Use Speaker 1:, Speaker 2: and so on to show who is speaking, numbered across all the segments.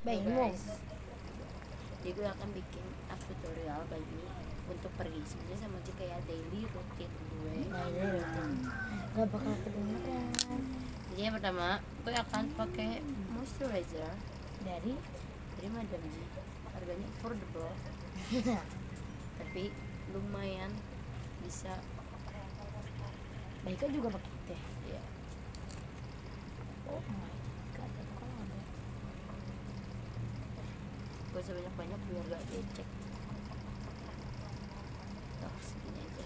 Speaker 1: Bingung.
Speaker 2: Jadi gue akan bikin up tutorial bagi untuk pergi sebenarnya sama aja kayak daily rutin gue.
Speaker 1: Daily rutin. Gak bakal kedengeran.
Speaker 2: Jadi yang pertama gue akan pakai moisturizer
Speaker 1: Dari
Speaker 2: Madam G. Harganya affordable tapi lumayan bisa.
Speaker 1: Baika juga pakai teh.
Speaker 2: Ya.
Speaker 1: Oh my god, itu kan ada.
Speaker 2: Gue sebanyak-banyak biar gak becek. Tuh segini aja.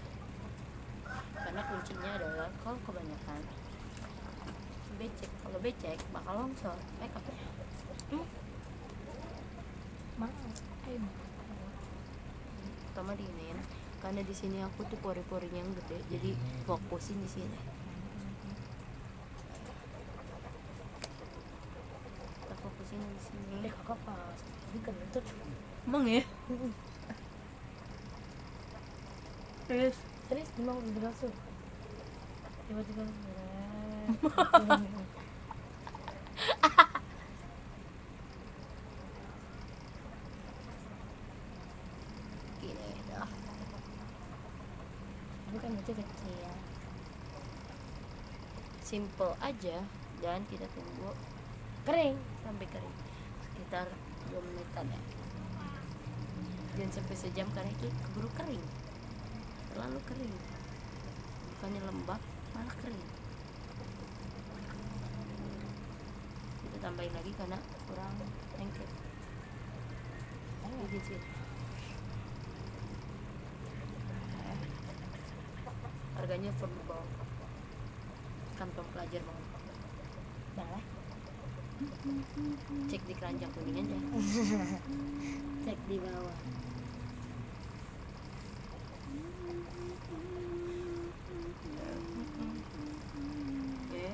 Speaker 2: Karena kuncinya adalah kalau kebanyakan becek, kalau becek bakal longsor makeupnya. Pertama diinin karena di sini aku tuh pori-porinya yang gede, jadi fokusin di sini. Kita fokusin di sini.
Speaker 1: Kakak pas ini kentut.
Speaker 2: Emang ya? Terus
Speaker 1: Serius memang berlangsung. Tiba-tiba
Speaker 2: gini dah.
Speaker 1: bukan itu kecil.
Speaker 2: Simple aja dan kita tunggu
Speaker 1: Kering.
Speaker 2: sampai kering sekitar 2 menitan ya. Jangan sampai sejam karena itu keburu kering, terlalu kering, bukannya lembab malah kering. Kita tambahin lagi karena kurang lengket di sini. Harganya affordable, kantong pelajar banget.
Speaker 1: Boleh.
Speaker 2: Cek di keranjang kuning aja.
Speaker 1: Cek di bawah.
Speaker 2: Oke.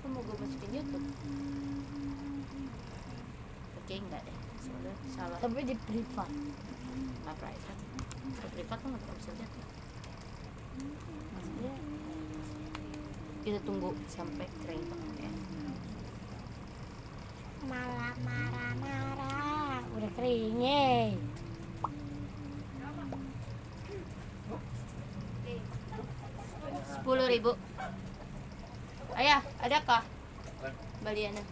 Speaker 2: Kok mau gue masukin YouTube? Oke, enggak deh, soalnya salah.
Speaker 1: Tapi di privat.
Speaker 2: Nggak private. Kalau privat kan nggak bisa lihat.
Speaker 1: Maksudnya
Speaker 2: Kita tunggu sampai kering banget ya.
Speaker 1: malah marah-marah. Udah kering ye.
Speaker 2: Rp10.000. Ayah, adakah? Baliana.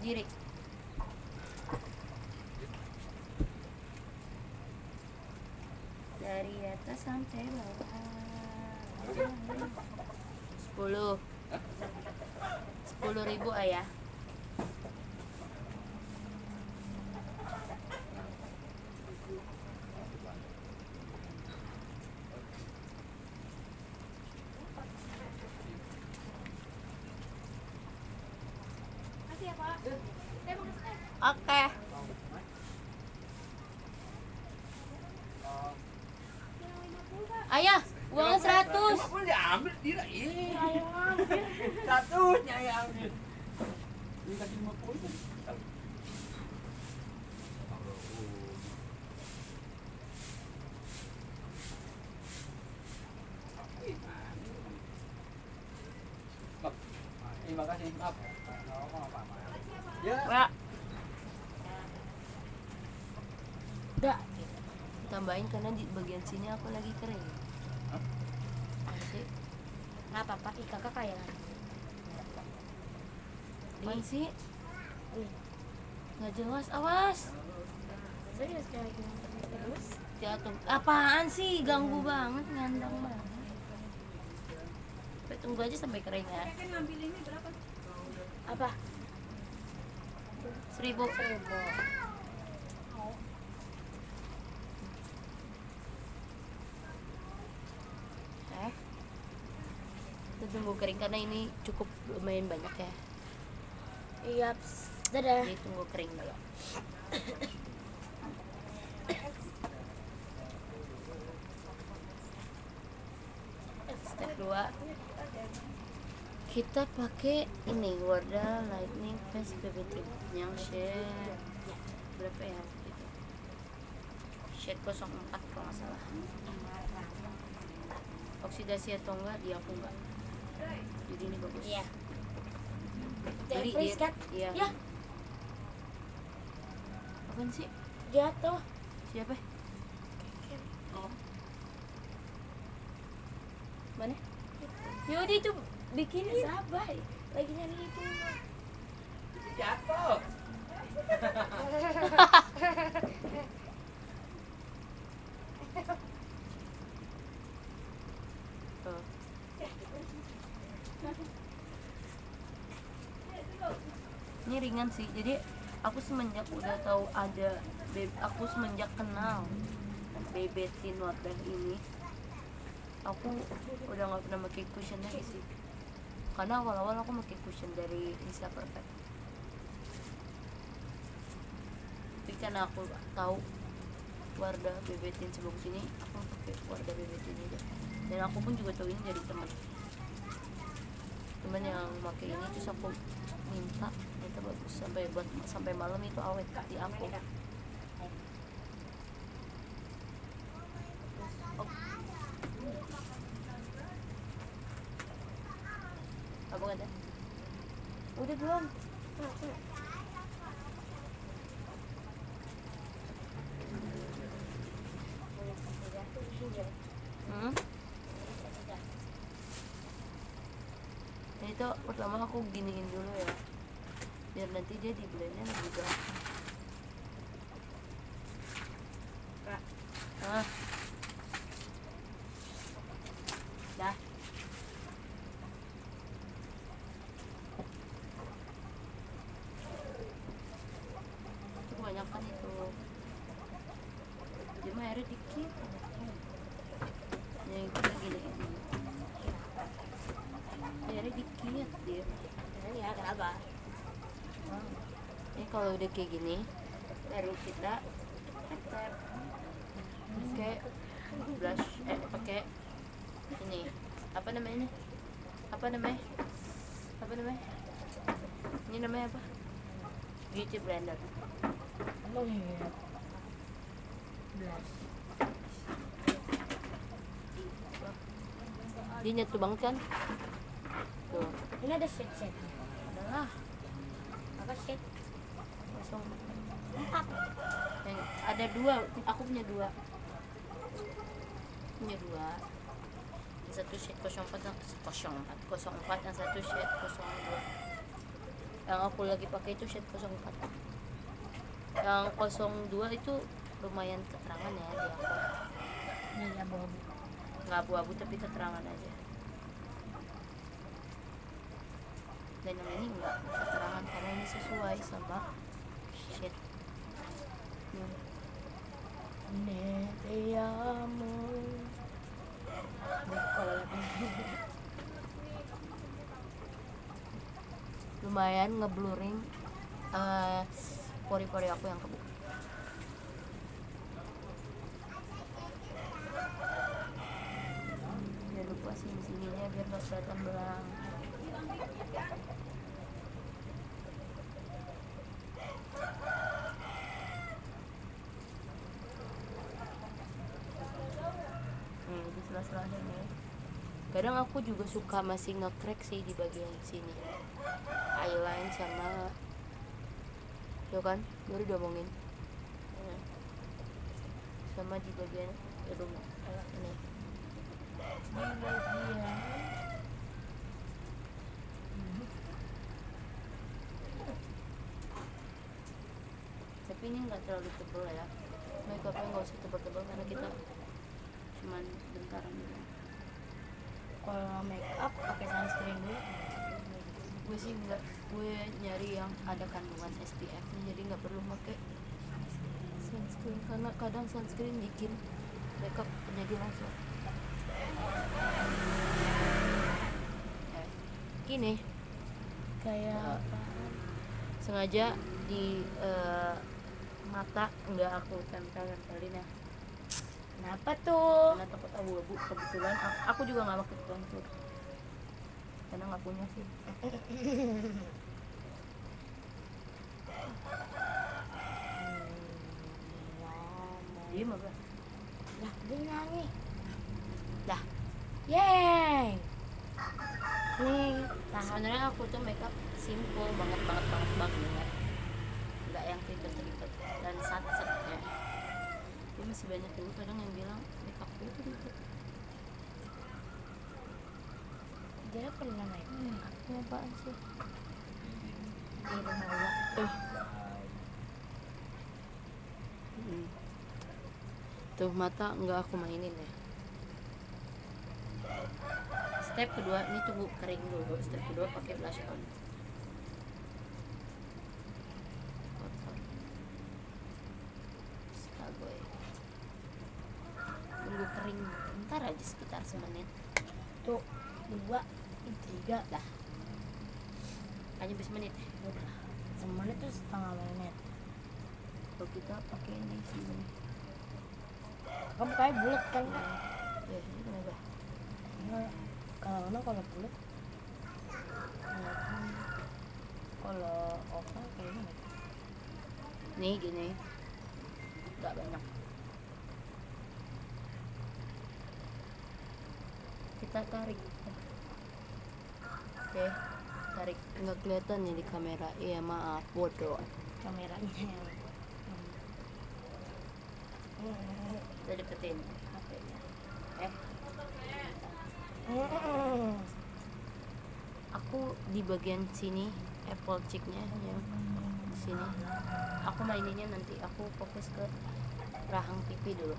Speaker 2: Jirik. Dari atas sampai bawah. 10. 10.000 ayah. Oke. Ayah, uang 100.
Speaker 3: Pun diambil dia, satunya ya ambil. Ini kasih 50. Terima kasih, maaf. Ya.
Speaker 2: Wah,
Speaker 1: Udah.
Speaker 2: tambahin karena di bagian sini aku lagi kering. Masih.
Speaker 1: Nggak apa-apa. Ih kakak kayak
Speaker 2: Apaan sih?
Speaker 1: Ih,
Speaker 2: Nggak jelas, awas.
Speaker 1: serius kayak gini terus.
Speaker 2: Jatuh. Apaan sih? Ganggu banget, ngandang banget. Tapi tunggu aja sampai kering ya.
Speaker 1: Apa?
Speaker 2: 1.000. Kita tunggu kering karena ini cukup lumayan banyak ya.
Speaker 1: Iya. Dadah.
Speaker 2: Jadi tunggu kering dulu. Step 2 kita pakai ini Wardah Lightning Face Baby Tint yang shade berapa ya gitu. Shade 04 kalau nggak salah. oksidasi atau enggak di aku enggak. Jadi ini bagus.
Speaker 1: Iya.
Speaker 2: Beli
Speaker 1: Freeze kan?
Speaker 2: Iya.
Speaker 1: Ya,
Speaker 2: Apaan sih?
Speaker 1: jatuh.
Speaker 2: Siapa?
Speaker 3: Oh,
Speaker 2: Mana?
Speaker 1: Yaudah itu bikin sabar. Lagi nyari itu.
Speaker 3: jatuh.
Speaker 2: Oh. Ini ringan sih. Jadi aku semenjak udah tahu ada aku semenjak kenal Bebetin wadah ini, aku udah nggak pernah pakai cushion lagi sih. Karena awal-awal aku pakai cushion dari Insta Perfect. Tapi karena aku tahu Wardah Bebetin sebagus ini, aku pakai Wardah Bebetin aja. Dan aku pun juga tahu ini dari teman yang pakai ini, terus aku minta bagus sampai malam itu awet di aku. Apa kata? Udah belum? Hmm? Nah, itu pertama aku giniin dulu ya, biar nanti dia di blendnya lebih gampang. Ah. Dah. Itu kebanyakan itu. Cuma airnya dikit. Yang itu gini. Airnya dikit dia.
Speaker 1: Ya, kenapa?
Speaker 2: Ini kalau udah kayak gini, baru kita pakai brush, pakai ini apa namanya? Ini namanya apa? Beauty blender.
Speaker 1: Emang iya. Blush.
Speaker 2: Dia nyatu banget kan? Tuh,
Speaker 1: Ini ada shade-shade-nya.
Speaker 2: adalah
Speaker 1: Apa shade?
Speaker 2: langsung.
Speaker 1: 4.
Speaker 2: Ada 2, aku punya 2. Yang satu shade 04, yang satu shade 02. Yang aku lagi pakai itu shade 04. Yang 02 itu lumayan keterangan ya di aku.
Speaker 1: Ini abu-abu.
Speaker 2: Nggak abu-abu tapi keterangan aja. Dan yang ini enggak keterangan karena ini sesuai sama shade.
Speaker 1: Te amo.
Speaker 2: Lumayan ngeblurring pori-pori aku yang kebuka. Jangan lupa sininya biar gak kelihatan belang. Di sela-selanya nih. Kadang aku juga suka masih nge-crack sih di bagian sini, eyeline sama yo kan baru diomongin sama di bagian hidung ini. Tapi ini nggak terlalu tebal ya, make upnya nggak usah tebal-tebal karena kita cuman bentaran dulu.
Speaker 1: Kalau make up pakai sunscreen dulu.
Speaker 2: Gue sih nggak, gue nyari yang ada kandungan SPF nya, jadi nggak perlu pakai sunscreen karena kadang sunscreen bikin makeup jadi langsung gini
Speaker 1: Kayak
Speaker 2: sengaja di mata nggak aku tempelin ya,
Speaker 1: kenapa tuh?
Speaker 2: karena takut abu-abu. Kebetulan aku juga nggak pakai contour karena nggak punya sih. Iya mah
Speaker 1: Lah, dia nyanyi.
Speaker 2: dah
Speaker 1: Yeay. Nih, tahan.
Speaker 2: Sebenarnya aku tuh makeup simple banget nggak yang ribet-ribet dan sat-set ya. Tapi masih banyak juga kadang yang bilang makeup gue tuh ribet.
Speaker 1: Dia pernah naik.
Speaker 2: Ini apaan sih?
Speaker 1: Di rumah Allah.
Speaker 2: Tuh mata nggak aku mainin ya. Step kedua ini tunggu kering dulu. Step kedua pakai blush on. Kotor. Astaga ya. Tunggu kering. Bentar aja sekitar semenit.
Speaker 1: Tuh, 2, 3 dah.
Speaker 2: Hanya bis menit. Udah.
Speaker 1: Semenit tuh setengah menit.
Speaker 2: Kalau kita pakai ini sini.
Speaker 1: Kamu kayak bulat kan?
Speaker 2: Ya, ini kenapa?
Speaker 1: Nah, kalau bulat. Kalau oval kayak gini.
Speaker 2: Nih gini. Enggak banyak. Kita tarik. Oke, tarik. Enggak kelihatan nih di kamera. Iya, maaf, bodoh.
Speaker 1: Kameranya yang
Speaker 2: Kita deketin HP-nya. Aku di bagian sini apple cheeknya yang sini. Aku maininnya nanti. Aku fokus ke rahang pipi dulu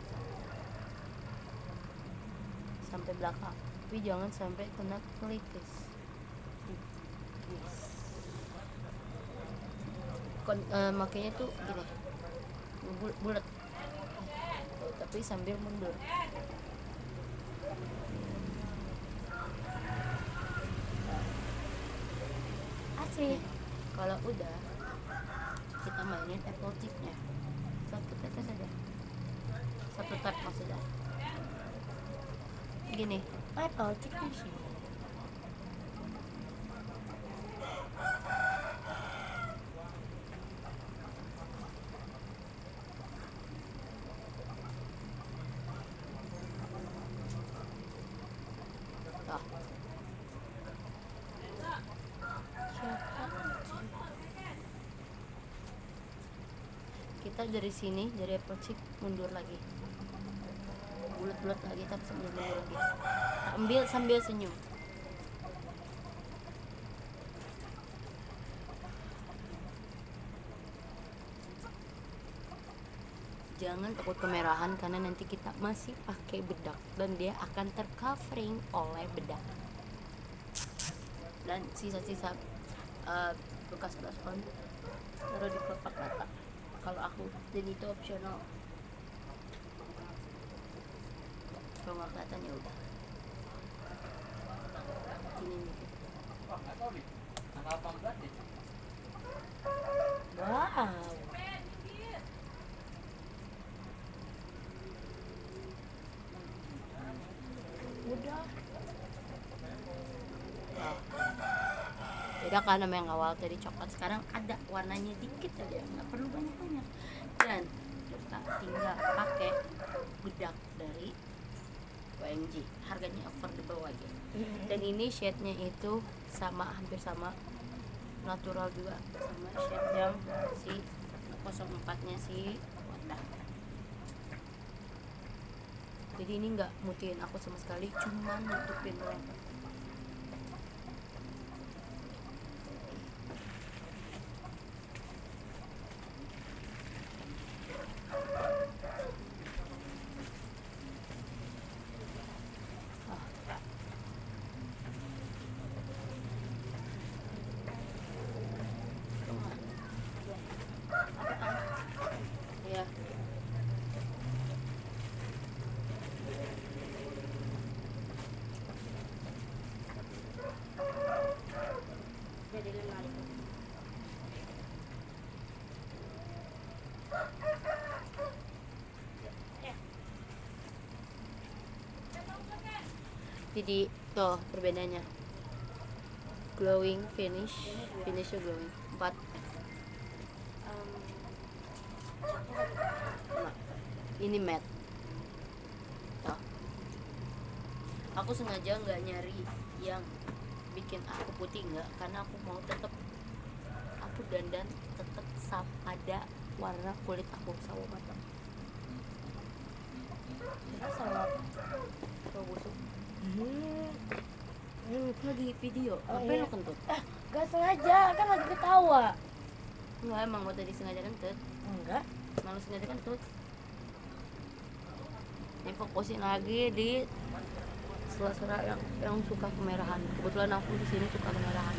Speaker 2: sampai belakang. Tapi jangan sampai kena pelipis. Makanya tuh gini, bulat. Tapi sambil mundur.
Speaker 1: asik.
Speaker 2: Kalau udah, kita mainin apple cheeknya. Satu tetes saja. Satu tap maksudnya. Gini.
Speaker 1: Apple cheek di sini.
Speaker 2: Tuh. Kita dari sini, dari apple cheek mundur lagi. Bulat-bulat lagi tapi sambil mundur lagi. Ambil sambil senyum. Jangan takut kemerahan karena nanti kita masih pakai bedak dan dia akan tercovering oleh bedak. Dan sisa-sisa bekas blush on taruh di kelopak mata. Kalau aku, dan itu opsional. Kalau nggak kelihatan ya udah. Gini nih.
Speaker 1: Wow. Udah.
Speaker 2: Beda kan sama yang awal tadi coklat, sekarang ada warnanya dikit aja, nggak perlu banyak-banyak. Dan kita tinggal pakai bedak dari OMG, harganya affordable aja. Dan ini shade-nya itu sama, hampir sama, natural juga sama shade yang si 04-nya si Wanda. Jadi ini nggak mutihin aku sama sekali, cuma nutupin doang. Ya.
Speaker 1: Jadi lemari.
Speaker 2: Jadi tuh perbedaannya, glowing finishnya glowing 4. Nah, ini matte tuh. Aku sengaja nggak nyari yang bikin aku putih, nggak, karena aku mau tetap aku dandan tetap pada warna kulit aku sawo matang.
Speaker 1: Kira salah apa?
Speaker 2: Sawo busuk. Lagi video.
Speaker 1: Oh,
Speaker 2: Ngapain
Speaker 1: iya.
Speaker 2: lu kentut?
Speaker 1: Gak sengaja, kan lagi ketawa.
Speaker 2: Enggak, emang mau tadi sengaja kentut.
Speaker 1: Enggak.
Speaker 2: Malu sengaja kentut. Ini fokusin lagi di sela-sela yang suka kemerahan. Kebetulan aku di sini suka kemerahan.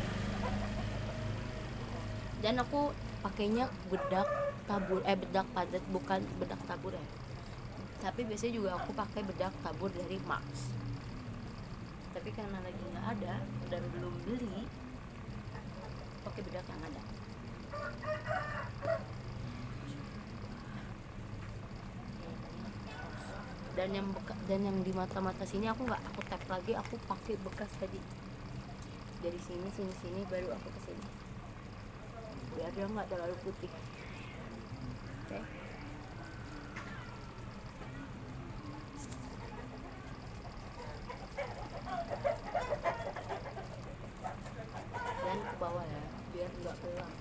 Speaker 2: Dan aku pakainya bedak tabur, bedak padat, bukan bedak tabur ya. Tapi biasanya juga aku pakai bedak tabur dari Max. Tapi karena lagi nggak ada dan belum beli, pakai bedak yang ada. Dan yang di mata-mata sini aku nggak aku tap lagi, aku pakai bekas tadi. Dari sini baru aku ke sini. Biar dia nggak terlalu putih. Oke. Dan ke bawah ya, biar nggak keluar.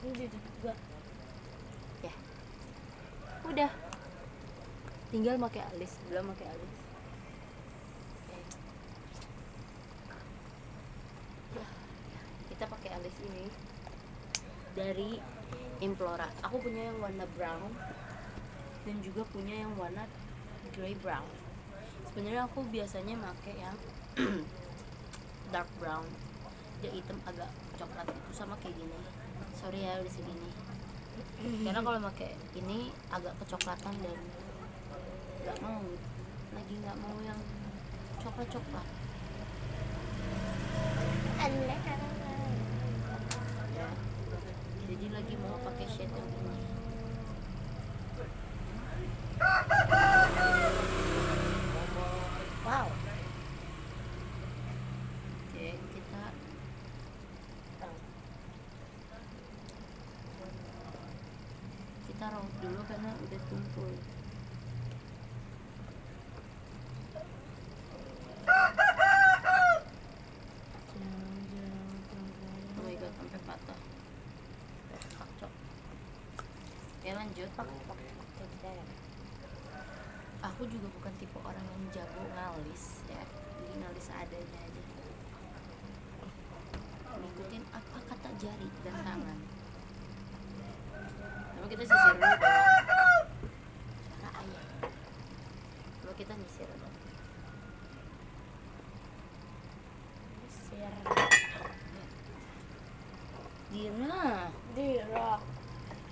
Speaker 1: Ini juga.
Speaker 2: Ya. Udah. Tinggal pakai alis, belum pakai alis. Oke. Ya, kita pakai alis ini dari Implora. Aku punya yang warna brown dan juga punya yang warna grey brown. Sebenarnya aku biasanya pakai yang dark brown. Dia hitam agak coklat itu sama kayak gini. Sorry ya di sini nih. Karena kalau pakai ini agak kecoklatan dan nggak mau yang coklat ya. Jadi lagi mau pakai shade yang ini.
Speaker 1: Wow.
Speaker 2: Oke, kita raut dulu karena udah tumpul. Oh my god, sampai patah. Kacau. Ya lanjut. Aku juga bukan tipe orang yang jago ngalis ya, jadi ngalis seadanya aja, ngikutin apa kata jari dan tangan. Lalu kita sisir dulu dong, suara ayam. Lalu kita nyisir dong.
Speaker 1: Dira.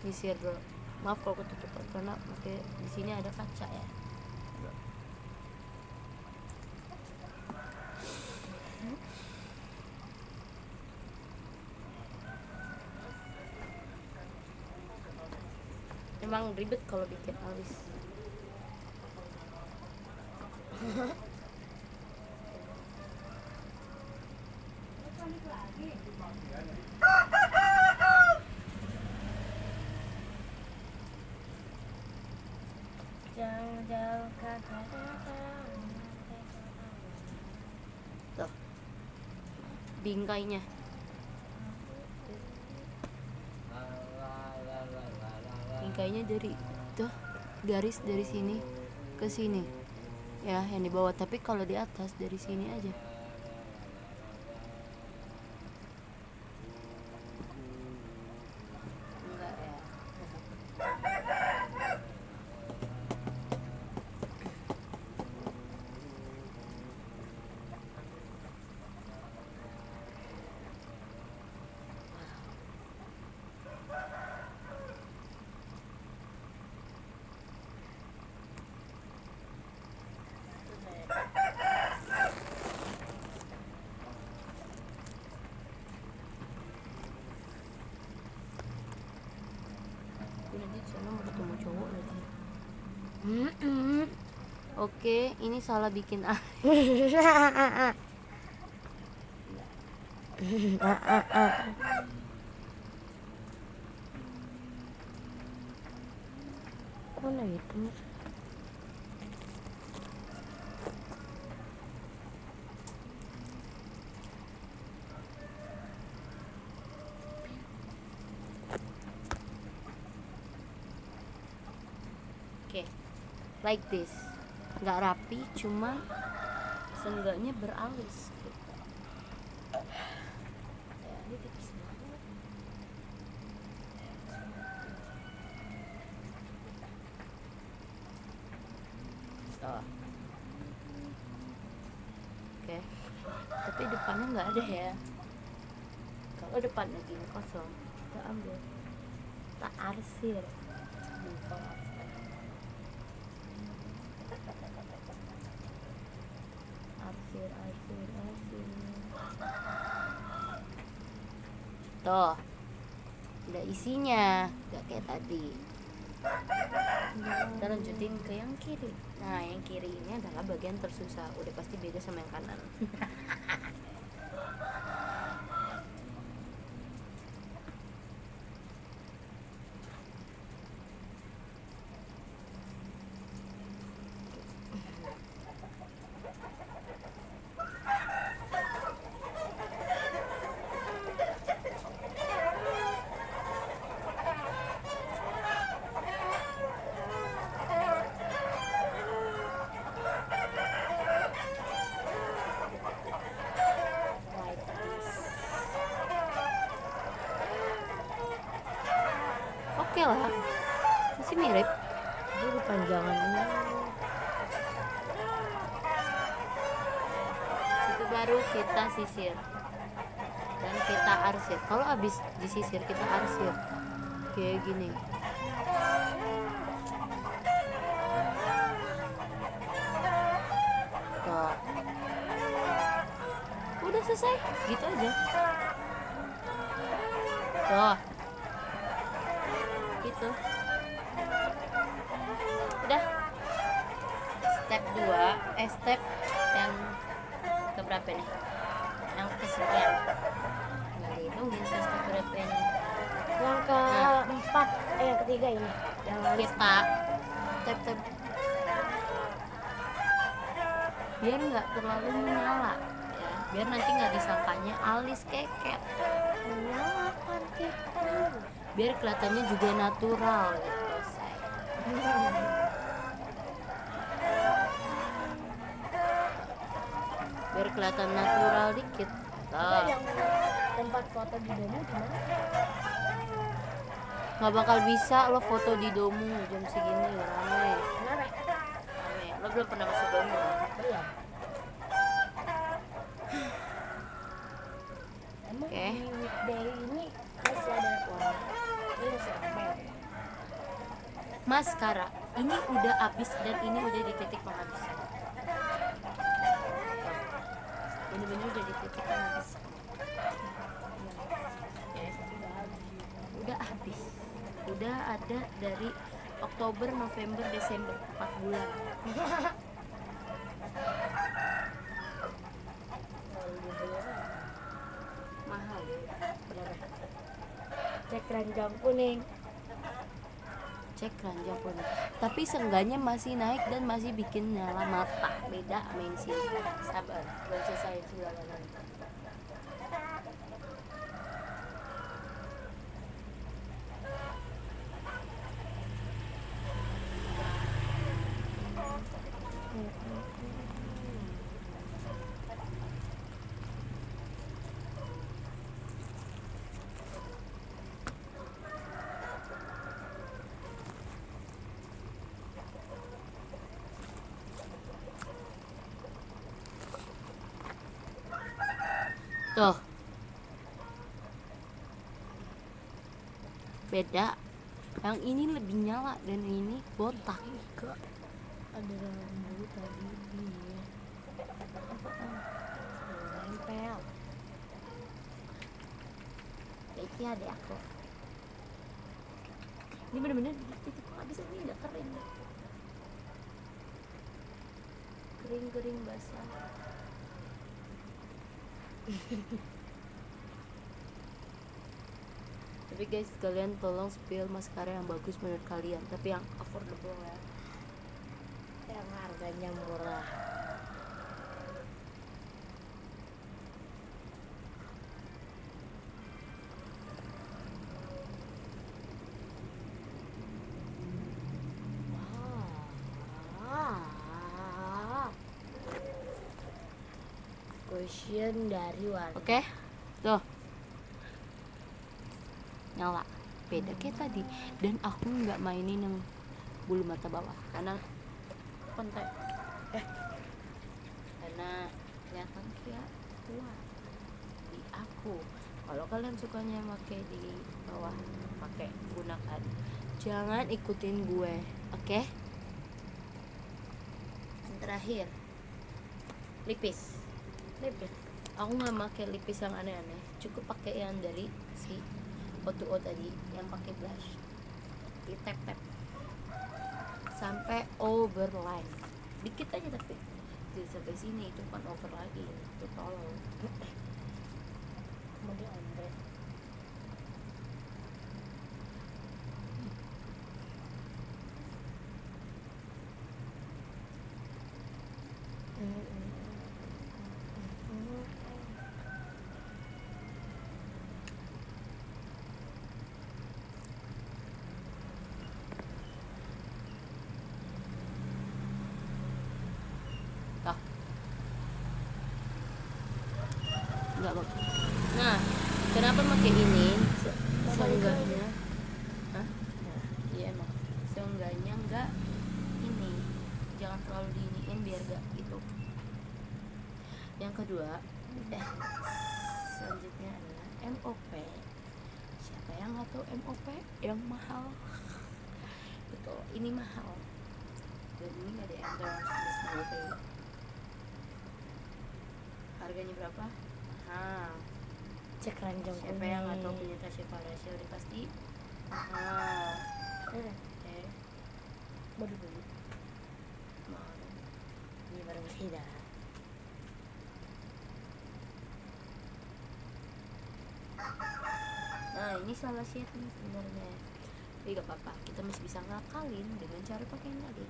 Speaker 2: Nyisir dulu. Maaf kalau ketutupan karena di sini ada kaca ya. Emang ribet kalau bikin alis.
Speaker 1: Jauh-jauh kakak datang.
Speaker 2: Tuh, bingkainya. Bingkainya dari tuh garis dari sini ke sini ya, yang di bawah. Tapi kalau di atas dari sini aja. Enggak ya. Aku nanti di sana mau ketemu cowok lagi. Oke, ini salah bikin
Speaker 1: Mana gitu Mas?
Speaker 2: Oke, like this. Nggak rapi, cuman seenggaknya beralis gitu.
Speaker 1: Ya, ini tipis banget.
Speaker 2: Oh. Oke, tapi depannya nggak ada ya. Kalau depannya gini kosong, kita ambil, kita arsir. Before after. Arsir. Tuh, ada isinya, nggak kayak tadi. Kita lanjutin ke yang kiri. Nah, yang kiri ini adalah bagian tersusah. Udah pasti beda sama yang kanan. Like this. Oke lah, masih mirip.
Speaker 1: Ini kepanjangan ini.
Speaker 2: Situ baru kita sisir dan kita arsir. Kalau habis disisir kita arsir kayak gini. Tuh. Udah selesai, gitu aja. Tuh. Gitu. Udah. Step 2, step yang keberapa nih? Yang kesekian. Nggak dihitungin ke step berapa ini.
Speaker 1: Yang keempat, yang ketiga ini. Yang alis.
Speaker 2: Kita tap biar nggak terlalu menyala ya, biar nanti nggak disangkanya alis keket,
Speaker 1: Menyalakan kita.
Speaker 2: biar kelihatannya juga natural gitu say. Biar kelihatan natural dikit.
Speaker 1: Enggak, yang tempat foto di domu di mana?
Speaker 2: Nggak bakal bisa lo foto di domu jam segini, ramai.
Speaker 1: Kenapa?
Speaker 2: Ramai. Lo belum pernah masuk domu kan?
Speaker 1: Belum. Emang
Speaker 2: Oke.
Speaker 1: di weekday ini masih ada orang? Ini masih ramai.
Speaker 2: Maskara ini udah habis dan ini udah di titik penghabisan. Bener-bener udah di titik penghabisan. Ya, udah habis. Udah ada dari Oktober, November, Desember, 4 bulan. Mahal ya.
Speaker 1: Berapa? Cek ranjang kuning.
Speaker 2: Cek keranjang kuning. Tapi seenggaknya masih naik dan masih bikin nyala mata. Beda sama yang sini. Sabar, belum selesai sebelah kanan. Tuh. Beda. Yang ini lebih nyala dan ini botak.
Speaker 1: Enggak. Ada rambut tadi. Iya. Nempel.
Speaker 2: Itu ada aku. Ini bener-bener di titik penghabisan, ini udah kering. kering basah. Tapi guys, kalian tolong spill maskara yang bagus menurut kalian, tapi yang affordable ya.
Speaker 1: Yang harganya murah. Wah. Cushion dari warna.
Speaker 2: Oke, tuh nyala, beda kayak tadi. Dan aku nggak mainin yang bulu mata bawah karena kontak, karena kelihatan kayak tua di aku. Kalau kalian sukanya pakai di bawah, pakai gunakan, jangan ikutin gue, oke? Yang terakhir, lipis. Aku nggak pakai lipis yang aneh-aneh, cukup pakai yang dari si O2O tadi yang pakai blush, di tap sampai overline dikit aja, tapi jadi sampai sini itu kan over lagi, itu tolong.
Speaker 1: Mau di ombre.
Speaker 2: Tuh. Enggak bagus. Nah, kenapa pakai ini? Seenggaknya, hah? Iya emang. Seenggaknya enggak ini. Jangan terlalu diiniin biar gak itu. Yang kedua, selanjutnya adalah MOP. Siapa yang nggak tahu MOP? Yang mahal. Betul, ini mahal. Dan ini nggak ada endorse MOP. Harganya berapa? Mahal.
Speaker 1: Cek ranjang
Speaker 2: Siapa yang nggak tahu punya Tasya Farasya udah pasti mahal.
Speaker 1: baru beli
Speaker 2: Mahal.
Speaker 1: ini barang tidak.
Speaker 2: Nah, ini salah shade nih sebenarnya. Tapi gak apa-apa, kita masih bisa ngakalin dengan cara pakai yang tadi.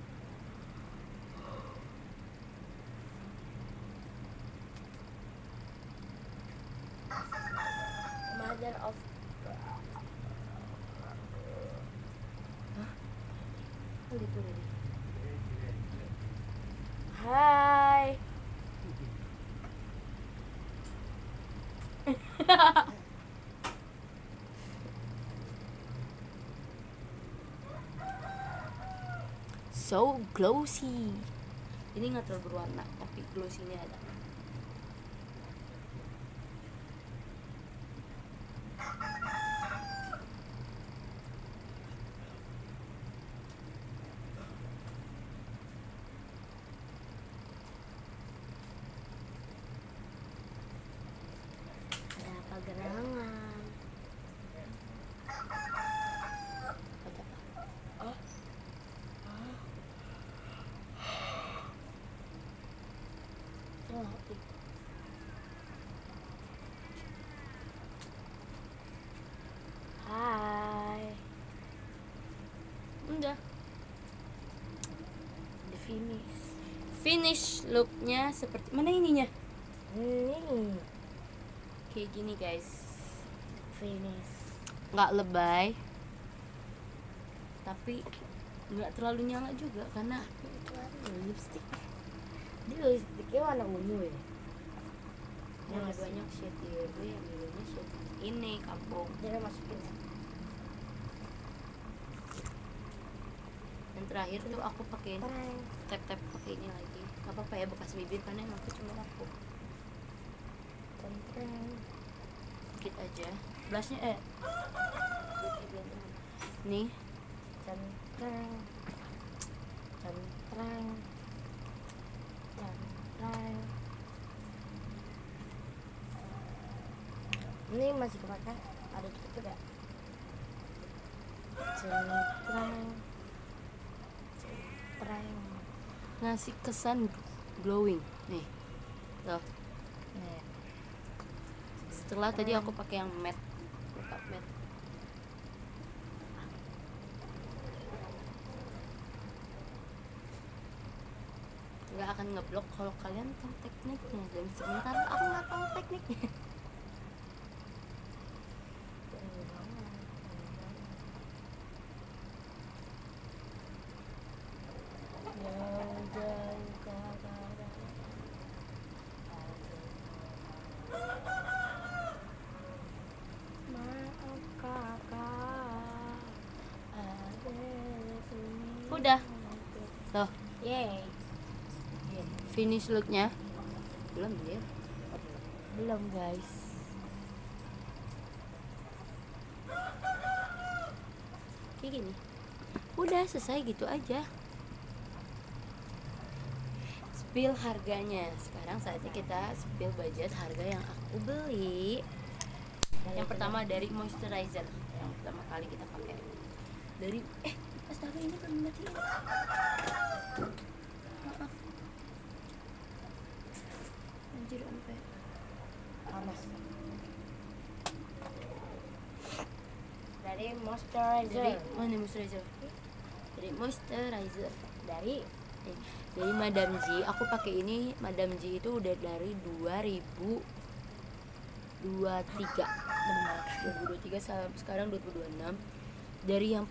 Speaker 1: Mother of
Speaker 2: Oh, gitu deh.
Speaker 1: Hai.
Speaker 2: So glossy. Ini nggak terlalu berwarna, tapi glossy-nya ada.
Speaker 1: Ada apa gerangan? Oh, hai.
Speaker 2: Udah.
Speaker 1: The finish.
Speaker 2: Finish looknya seperti mana ininya?
Speaker 1: Ini
Speaker 2: Kayak gini guys.
Speaker 1: finish.
Speaker 2: Nggak lebay, tapi nggak terlalu nyala juga karena
Speaker 1: Itu ada lipstick. Dia lipstiknya warna ungu ya.
Speaker 2: yang banyak shade biru, yang birunya shade ini kampung.
Speaker 1: Dia masukin.
Speaker 2: Yang terakhir tuh aku pakein
Speaker 1: Perang.
Speaker 2: tap pakai ini lagi. Gak apa-apa ya bekas bibir karena emang aku cuma aku
Speaker 1: Centreng.
Speaker 2: dikit aja. Blushnya nih
Speaker 1: Centreng. Centreng. Centreng. Ini masih kepake? Ada cukup tidak? Centreng. Centreng.
Speaker 2: ngasih kesan glowing nih tuh.
Speaker 1: Nih.
Speaker 2: Setelah tadi aku pakai yang matte, makeup matte. Nggak akan ngeblok kalau kalian tahu tekniknya, dan sementara aku nggak tahu tekniknya.
Speaker 1: Jauh-jauh ke barat. Maaf kakak, ada di sini.
Speaker 2: Udah. Tuh,
Speaker 1: Yeay.
Speaker 2: finish looknya belum dia.
Speaker 1: Belum guys.
Speaker 2: Kayak gini. Udah selesai gitu aja. Spill harganya. Sekarang saatnya kita spill budget harga yang aku beli. Yang pertama dari moisturizer, yang pertama kali kita pakai. Dari astaga, ini belum matiin. Maaf. Anjir sampai
Speaker 1: Panas. Dari moisturizer.
Speaker 2: dari mana moisturizer? Dari moisturizer.
Speaker 1: Dari
Speaker 2: Dari Madame G. Aku pakai ini Madame G itu udah dari 2023.
Speaker 1: benar.
Speaker 2: 2023 sekarang 2026. Dari yang